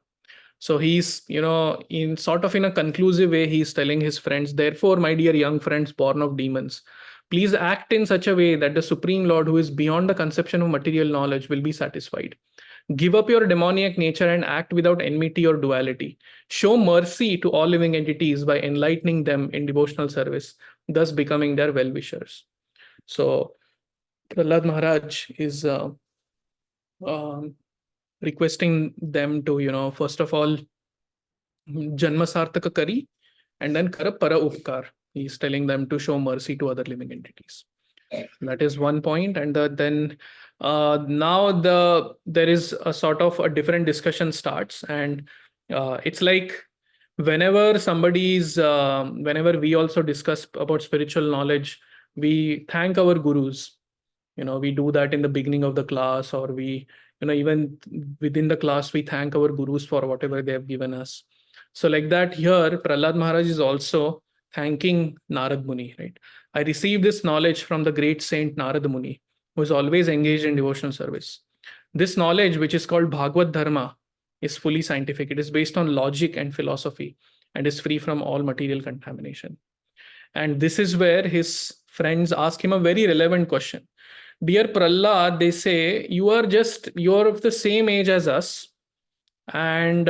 So he's, in sort of in a conclusive way, he's telling his friends, therefore, my dear young friends born of demons, please act in such a way that the Supreme Lord, who is beyond the conception of material knowledge, will be satisfied. Give up your demoniac nature and act without enmity or duality. Show mercy to all living entities by enlightening them in devotional service, thus becoming their well-wishers. So Prahlad Maharaj is requesting them to, first of all, Janma Sarthaka Kari, and then Kara Para Upkar. He's telling them to show mercy to other living entities. That is one point. And then now there is a sort of a different discussion starts, and it's like whenever we also discuss about spiritual knowledge, we thank our gurus. We do that in the beginning of the class, or we, even within the class, we thank our gurus for whatever they have given us. So like that here, Prahlad Maharaj is also thanking Narad Muni, right? I received this knowledge from the great saint Narad Muni, who is always engaged in devotional service. This knowledge, which is called Bhagavad Dharma, is fully scientific. It is based on logic and philosophy and is free from all material contamination. And this is where his friends ask him a very relevant question. Dear Prahlad, they say, you're of the same age as us, and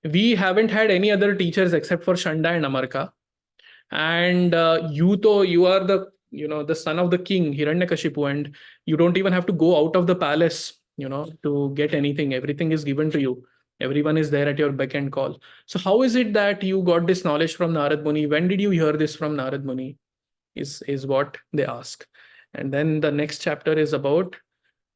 we haven't had any other teachers except for Shanda and Amarka. And you are the son of the king Hiranyakashipu, and you don't even have to go out of the palace to get anything. Everything is given to you. Everyone is there at your beck and call. So how is it that you got this knowledge from Narad Muni? When did you hear this from Narad Muni? Is what they ask. And then the next chapter is about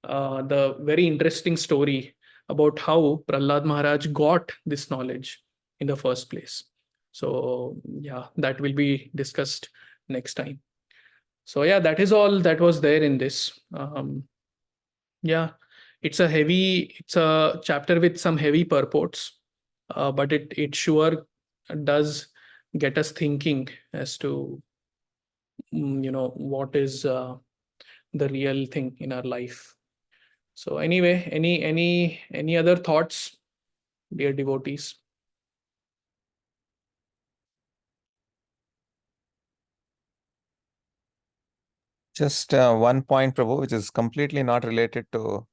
the very interesting story about how Prahlad Maharaj got this knowledge in the first place. So yeah, that will be discussed next time. So yeah, that is all that was there in this. Yeah, it's a chapter with some heavy purports, but it sure does get us thinking as to what is the real thing in our life. So anyway, any other thoughts, dear devotees? Just one point, Prabhu, which is completely not related to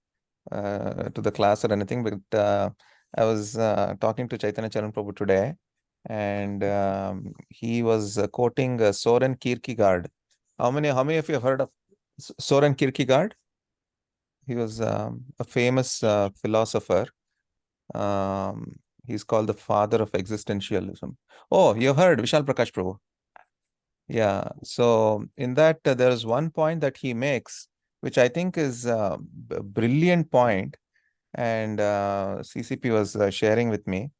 the class or anything, but I was talking to Chaitanya Charan Prabhu today, and he was quoting Soren Kierkegaard. How many of you have heard of Soren Kierkegaard? He was a famous philosopher. He's called the father of existentialism. Oh, you heard Vishal Prakash Prabhu. Yeah, so in that there is one point that he makes, which I think is a brilliant point, and CCP was sharing with me.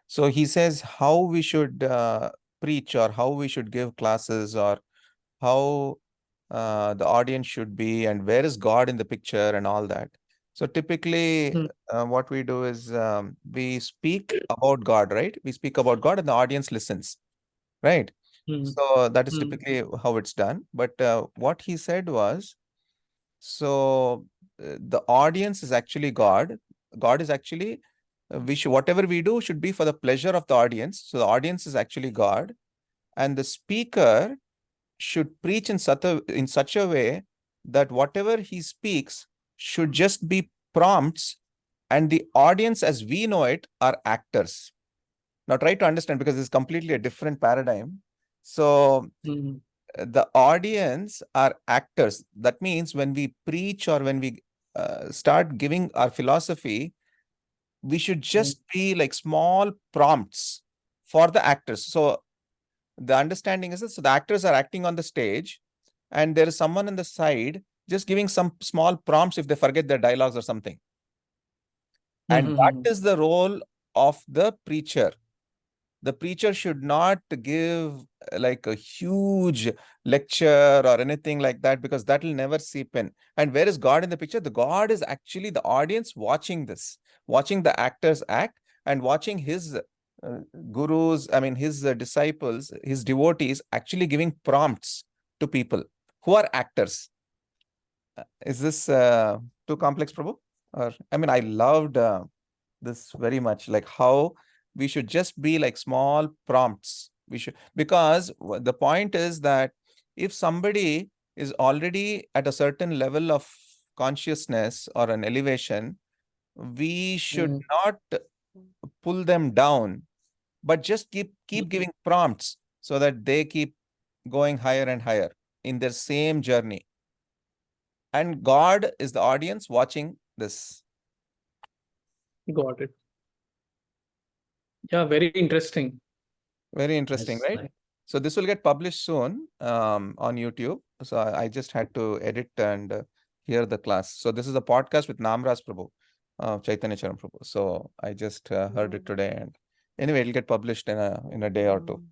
So he says how we should preach, or how we should give classes, or how the audience should be, and where is God in the picture and all that. So typically what we do is we speak about God, right? We speak about God and the audience listens, right? Hmm. So that is Hmm. typically how it's done. But what he said was, so the audience is actually God. God is actually, we should, whatever we do should be for the pleasure of the audience. So the audience is actually God, and the speaker should preach in such a way that whatever he speaks should just be prompts, and the audience as we know it are actors. Now try to understand, because it's completely a different paradigm. So Hmm. the audience are actors. That means when we preach or when we start giving our philosophy, we should just be like small prompts for the actors. So the understanding is that, so the actors are acting on the stage, and there is someone on the side just giving some small prompts if they forget their dialogues or something. And that is the role of the preacher. The preacher should not give like a huge lecture or anything like that, because that will never seep in. And where is God in the picture? The God is actually the audience watching this, watching the actors act, and watching his gurus, I mean his disciples, his devotees actually giving prompts to people who are actors. Is this too complex, Prabhu? Or, I mean, I loved this very much, like how we should just be like small prompts. We should, because the point is that if somebody is already at a certain level of consciousness or an elevation, we should not pull them down, but just keep giving prompts so that they keep going higher and higher in their same journey. And God is the audience watching this. Got it. Yeah, very interesting. Very interesting, Yes. right? So this will get published soon on YouTube. So I just had to edit and hear the class. So this is a podcast with Namras Prabhu, Chaitanya Charan Prabhu. So I just heard it today, and anyway, it'll get published in a day or two.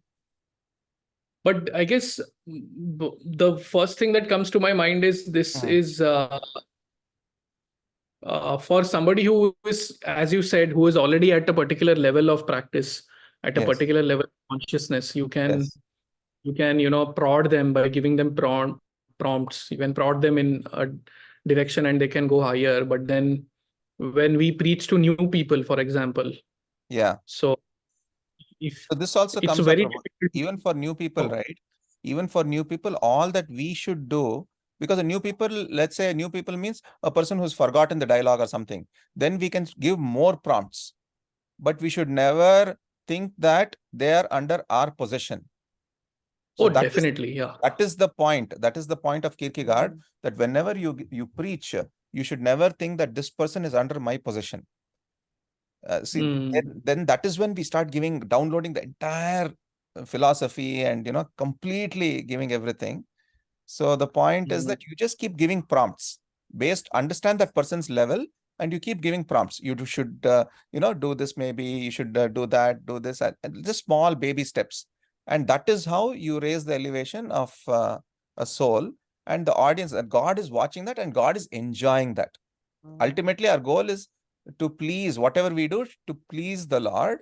But I guess the first thing that comes to my mind is this is for somebody who is, as you said, who is already at a particular level of practice, at a Yes. particular level of consciousness. You can Yes. prod them by giving them prompts. You can prod them in a direction and they can go higher. But then when we preach to new people, for example, Yeah. so if So this also it's comes up, very Prabhu, difficult. even for new people, right? Even for new people, all that we should do, because a new people, let's say new people means a person who's forgotten the dialogue or something, then we can give more prompts. But we should never think that they are under our possession. So Definitely, yeah. that is the point. That is the point of Kierkegaard, that whenever you preach, you should never think that this person is under my possession. Then that is when we start downloading the entire philosophy and completely giving everything. So the point is that you just keep giving prompts understand that person's level, and you keep giving prompts. You should do this, maybe you should do that, do this, and just small baby steps. And that is how you raise the elevation of a soul, and the audience, that God is watching that and God is enjoying that. Ultimately, our goal is to please, whatever we do, to please the Lord,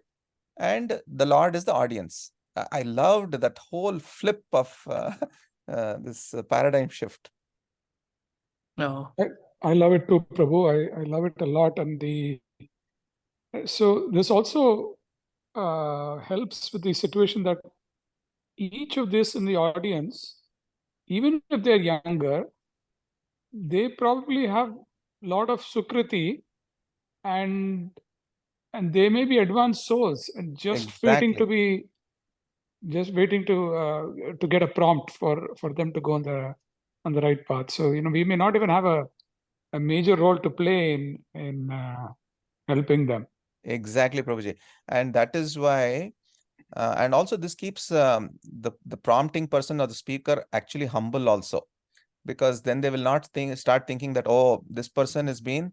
and the Lord is the audience. I loved that whole flip of this paradigm shift. No. I love it too, Prabhu. I love it a lot. And so this also helps with the situation that each of this in the audience, even if they're younger, they probably have a lot of sukriti, and they may be advanced souls and just waiting to be to get a prompt for them to go on the right path. So we may not even have a major role to play in helping them. Exactly, Prabhuji. And that is why and also this keeps the prompting person or the speaker actually humble also, because then they will not start thinking that, oh, this person has been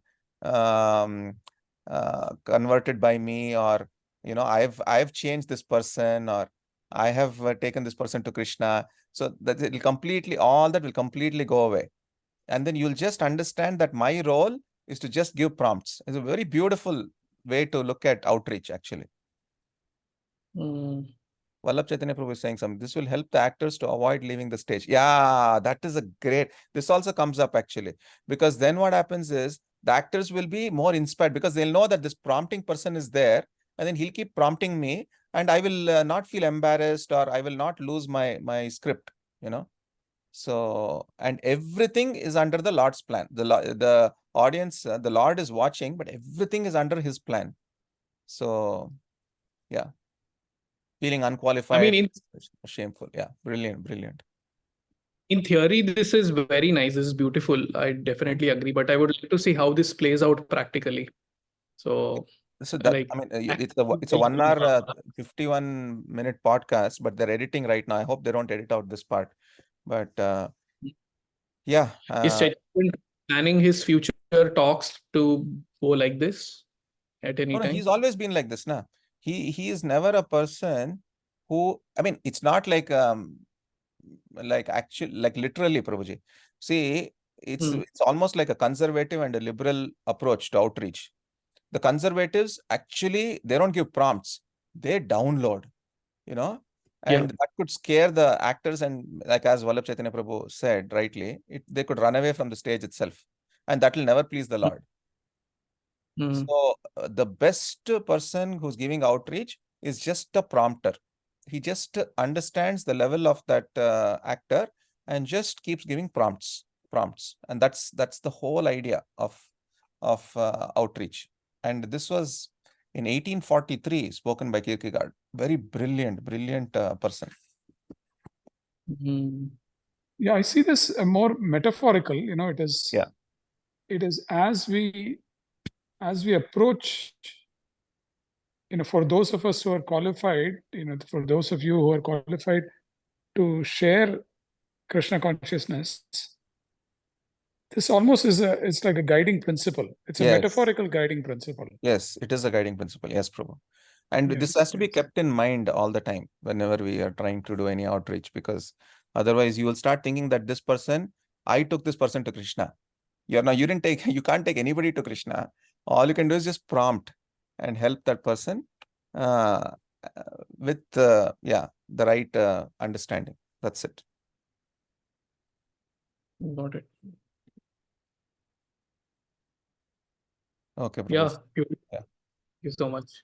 converted by me, or I've changed this person, or I have taken this person to Krishna. So that all that will completely go away. And then you'll just understand that my role is to just give prompts. It's a very beautiful way to look at outreach, actually. Vallabh Chaitanya Prabhu is saying something. This will help the actors to avoid leaving the stage. Yeah, that is a great. This also comes up actually, because then what happens is the actors will be more inspired because they'll know that this prompting person is there, and then he'll keep prompting me, and I will not feel embarrassed, or I will not lose my script. You know. So, and everything is under the Lord's plan. The audience, the Lord is watching, but everything is under His plan. So, yeah, feeling unqualified, shameful. Yeah, brilliant. In theory, this is very nice. This is beautiful. I definitely agree, but I would like to see how this plays out practically. So, So that, like, I mean, it's a 1 hour, 51-minute podcast, but they're editing right now. I hope they don't edit out this part. But yeah, is Chaitanya planning his future talks to go like this at any no, time? he's always been like this, na. He is never a person who, I mean, it's not like literally, Prabhuji. See, it's almost like a conservative and a liberal approach to outreach. The conservatives actually, they don't give prompts, they download, you know, and that could scare the actors, and like as Vallabh Chaitanya Prabhu said rightly, they could run away from the stage itself, and that will never please the Lord. So the best person who's giving outreach is just a prompter. He just understands the level of that actor and just keeps giving prompts, and that's the whole idea of outreach. And this was in 1843 spoken by Kierkegaard. Very brilliant person. Yeah, I see this more metaphorical. You know, it is. Yeah. It is as we approach. You know, for those of us who are qualified, you know, for those of you who are qualified to share Krishna consciousness, this almost it's like a guiding principle. It's a metaphorical guiding principle. Yes, it is a guiding principle. Yes, Prabhu. And this has to be kept in mind all the time whenever we are trying to do any outreach, because otherwise you will start thinking that this person, I took this person to Krishna. You can't take anybody to Krishna. All you can do is just prompt and help that person with the right understanding. That's it. Got it. Okay, Prabhu. Yeah. Thank you so much.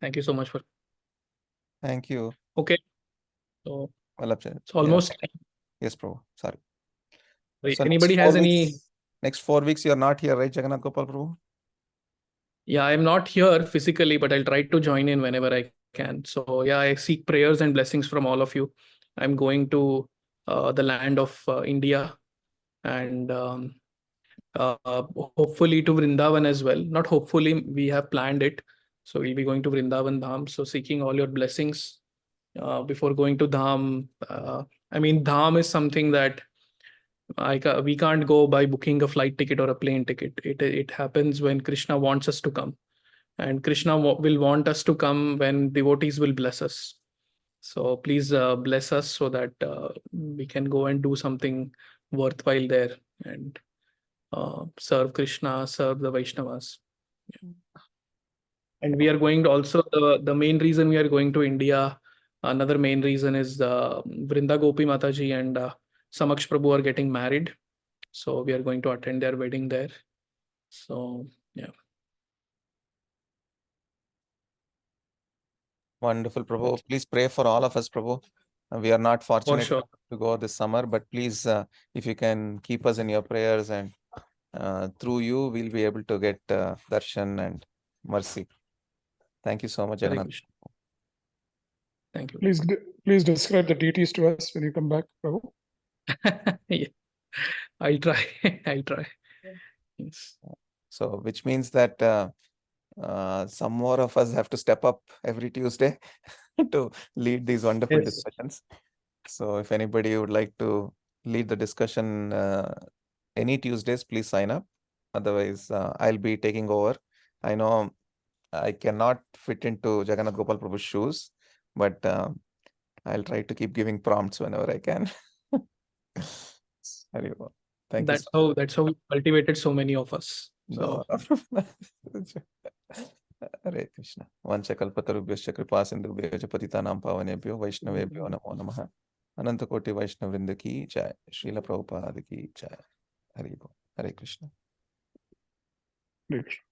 Thank you so much for. Thank you. Okay. So it's almost. Yes, Prabhu. Sorry. So anybody has any? Next 4 weeks, you're not here, right, Jagannath Gopal Prabhu? Yeah, I'm not here physically, but I'll try to join in whenever I can. So yeah, I seek prayers and blessings from all of you. I'm going to the land of India, and hopefully to Vrindavan as well. Not hopefully, we have planned it. So we'll be going to Vrindavan Dham. So seeking all your blessings before going to Dham. I mean, Dham is something that we can't go by booking a flight ticket or a plane ticket. It happens when Krishna wants us to come, and Krishna will want us to come when devotees will bless us. So please bless us so that we can go and do something worthwhile there and serve Krishna, serve the Vaishnavas. Yeah. And we are going to also, the main reason we are going to India, another main reason is Vrinda Gopi Mataji and Samaksh Prabhu are getting married. So we are going to attend their wedding there. So, yeah. Wonderful, Prabhu. Please pray for all of us, Prabhu. We are not fortunate to go this summer, but please, if you can keep us in your prayers, and through you, we'll be able to get darshan and mercy. Thank you so much, Jagannath. Thank you. Please describe the deities to us when you come back, Prabhu. Yeah. I'll try. I'll try. Yes. So, which means that some more of us have to step up every Tuesday to lead these wonderful discussions. So if anybody would like to lead the discussion any Tuesdays, please sign up. Otherwise, I'll be taking over. I know I cannot fit into Jagannath Gopal Prabhu's shoes, but I'll try to keep giving prompts whenever I can. Thank you. That's how we cultivated so many of us. So. Hare Krishna. Vanchakalpatarubhyascha kripa sindhubhyo cha patitanam pavanebhyo Vaishnavebhyo namo namaha. Anantakoti Vaishnavrinda ki jai. Srila Prabhupada ki jai. Hare Krishna. Hare Krishna.